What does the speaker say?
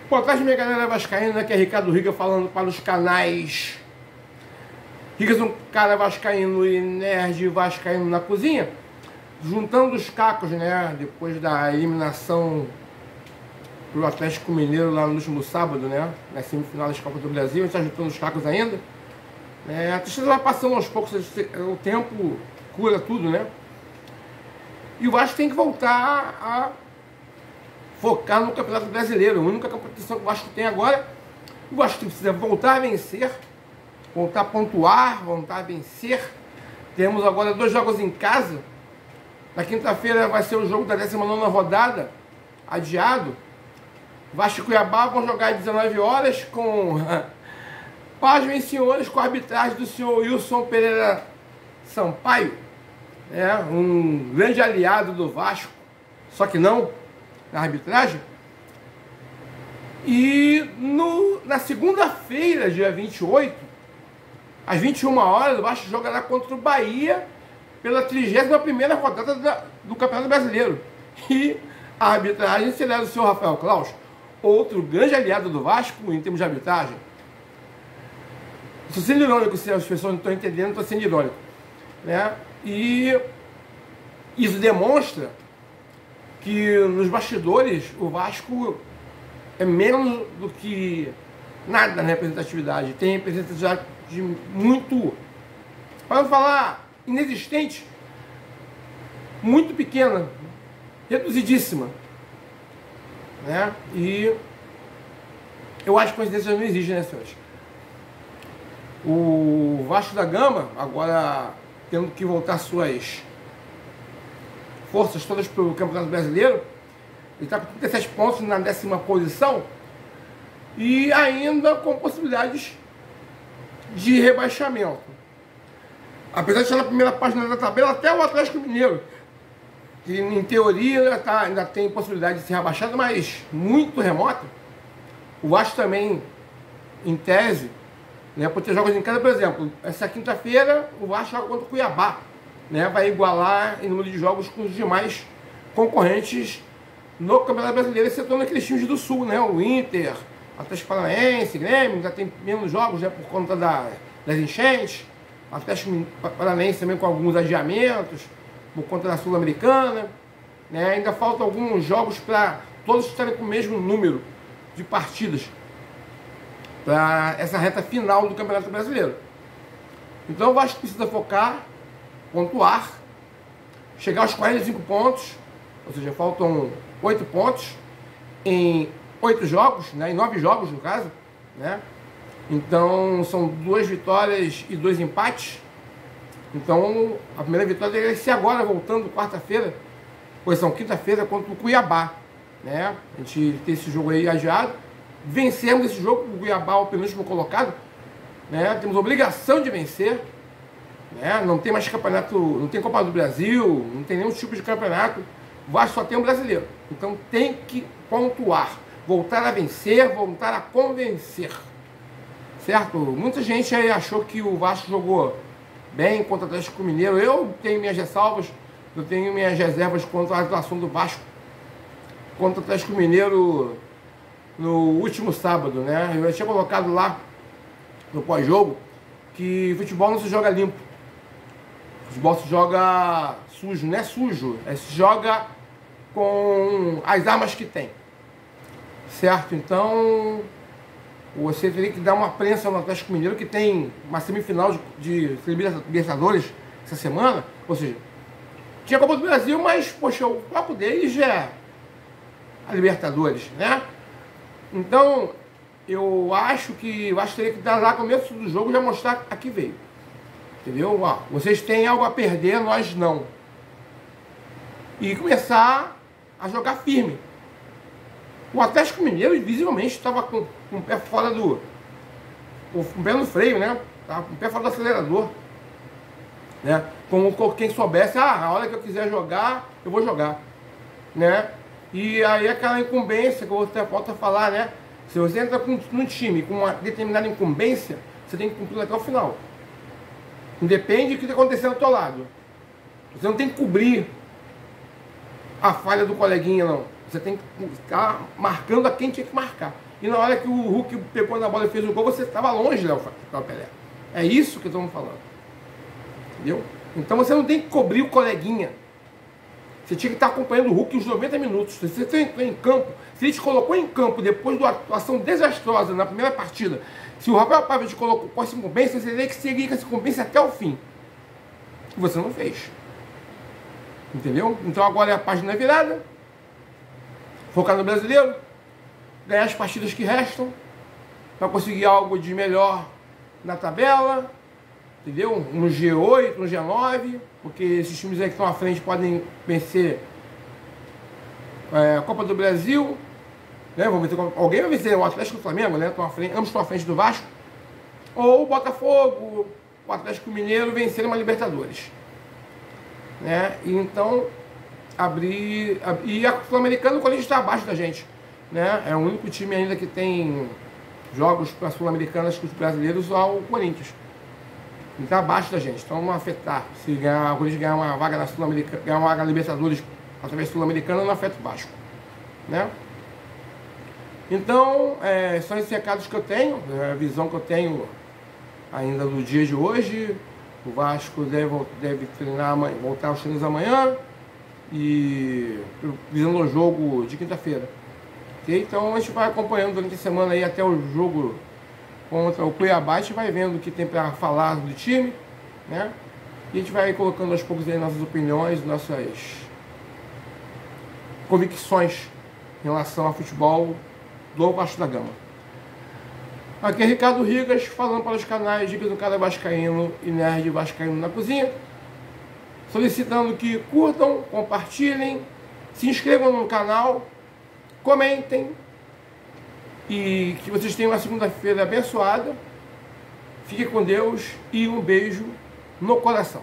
Boa tarde, minha galera vascaína, aqui é Ricardo Riga falando para os canais Rigas, um cara vascaíno e nerd vascaíno na cozinha, juntando os cacos, né, depois da eliminação pro Atlético Mineiro lá no último sábado, né, na semifinal das Copas do Brasil. A gente está juntando os cacos ainda. A tristeza vai passando aos poucos, o tempo cura tudo, né, e o Vasco tem que voltar a focar no Campeonato Brasileiro, a única competição que o Vasco tem agora. O Vasco precisa voltar a vencer, voltar a pontuar, voltar a vencer. Temos agora 2 jogos em casa. Na quinta-feira vai ser o jogo da 19ª rodada, adiado. Vasco e Cuiabá vão jogar às 19 horas com, pasmem senhores, com a arbitragem do senhor Wilson Pereira Sampaio, um grande aliado do Vasco, só que não na arbitragem. E na segunda-feira, dia 28, às 21 horas, o Vasco jogará contra o Bahia pela 31ª rodada do Campeonato Brasileiro. E a arbitragem será do senhor Rafael Claus, outro grande aliado do Vasco em termos de arbitragem. Estou sendo irônico, se as pessoas não estão entendendo, estou sendo irônico, né? E isso demonstra que nos bastidores o Vasco é menos do que nada na representatividade. Tem representatividade muito, para não falar inexistente, muito pequena, reduzidíssima, né? E eu acho que coincidências não existem, né, senhores? O Vasco da Gama, agora tendo que voltar suas forças todas para o Campeonato Brasileiro, ele está com 37 pontos na 10ª posição e ainda com possibilidades de rebaixamento. Apesar de estar na primeira página da tabela, até o Atlético Mineiro, que em teoria ainda tem possibilidade de ser rebaixado, mas muito remota. O Vasco também, em tese, né, por ter jogos em casa, por exemplo, essa quinta-feira o Vasco joga contra o Cuiabá, né, vai igualar em número de jogos com os demais concorrentes no Campeonato Brasileiro, exceto naqueles times do Sul, né, o Inter, Atlético Paranaense, Grêmio, já tem menos jogos, né, por conta das enchentes. Atlético Paranaense também com alguns adiamentos por conta da Sul-Americana, né? Ainda faltam alguns jogos para todos estarem com o mesmo número de partidas para essa reta final do Campeonato Brasileiro. Então o Vasco precisa focar, pontuar, chegar aos 45 pontos, ou seja, faltam 8 pontos em 8 jogos, né? Em 9 jogos no caso, né? Então são 2 vitórias e 2 empates. Então a primeira vitória deve ser agora, voltando quarta-feira, pois são quinta-feira contra o Cuiabá, né? A gente tem esse jogo aí adiado. Vencermos esse jogo, o Cuiabá, o penúltimo colocado, né? Temos obrigação de vencer, né? Não tem mais campeonato, não tem Copa do Brasil, não tem nenhum tipo de campeonato. O Vasco só tem um brasileiro. Então tem que pontuar, voltar a vencer, voltar a convencer. Certo? Muita gente aí achou que o Vasco jogou bem contra o Atlético Mineiro. Eu tenho minhas ressalvas, eu tenho minhas reservas contra a atuação do Vasco contra o Atlético Mineiro no último sábado, né? Eu tinha colocado lá no pós-jogo que futebol não se joga limpo. Futebol se joga sujo, não é sujo, se joga com as armas que tem. Certo? Então você teria que dar uma prensa no Atlético Mineiro, que tem uma semifinal de Libertadores essa semana. Ou seja, tinha a Copa do Brasil, mas, poxa, o foco deles já é a Libertadores, né? Então, eu acho que o Vasco teria que dar lá no começo do jogo já mostrar a que veio. Entendeu? Ó, vocês têm algo a perder, nós não. E começar a jogar firme. O Atlético Mineiro visivelmente estava com o pé fora com o pé no freio, né? Estava com o pé fora do acelerador, né? Como quem soubesse, a hora que eu quiser jogar, eu vou jogar, né? E aí aquela incumbência que eu até volto a falar, né? Se você entra num time com uma determinada incumbência, você tem que cumprir até o final. Independe do que está acontecendo ao teu lado. Você não tem que cobrir a falha do coleguinha, não. Você tem que ficar marcando a quem tinha que marcar. e na hora que o Hulk pegou na bola e fez o gol, você estava longe, Léo Pelé. É isso que estamos falando. Entendeu? Então você não tem que cobrir o coleguinha. Você tinha que estar acompanhando o Hulk os 90 minutos. Se você entrou em campo, se ele te colocou em campo depois de uma atuação desastrosa na primeira partida, se o Rafael Paiva te colocou com essa incumbência, você teria que seguir com essa incumbência até o fim. E você não fez. Entendeu? Então agora é a página virada. Focar no brasileiro. Ganhar as partidas que restam. Para conseguir algo de melhor na tabela. Entendeu? Um G8, um G9. Porque esses times aí que estão à frente podem vencer a Copa do Brasil. Né? Vamos ver, alguém vai vencer o Atlético e o Flamengo, né? Ambos estão à frente do Vasco. Ou o Botafogo, o Atlético Mineiro vencer uma Libertadores. Né? E então, e a Sul-Americana, o Corinthians está abaixo da gente. Né? É o único time ainda que tem jogos para Sul-Americanas que os brasileiros ao Corinthians. Ele está abaixo da gente, então não afetar. Se o Corinthians ganhar uma vaga na Sul-Americana, ganhar uma vaga na Libertadores através da Sul-Americana, não afeta o Vasco. Né? Então, são esses recados que eu tenho, a visão que eu tenho ainda do dia de hoje. O Vasco deve treinar, voltar aos treinos amanhã, e visando o jogo de quinta-feira. Okay? Então a gente vai acompanhando durante a semana aí até o jogo contra o Cuiabá, a gente vai vendo o que tem para falar do time, né? E a gente vai colocando aos poucos aí nossas opiniões, nossas convicções em relação ao futebol do Vasco da Gama. Aqui é Ricardo Rigas, falando para os canais Dicas do Cara Vascaíno e Nerd Vascaíno na Cozinha, solicitando que curtam, compartilhem, se inscrevam no canal, comentem, e que vocês tenham uma segunda-feira abençoada. Fique com Deus e um beijo no coração.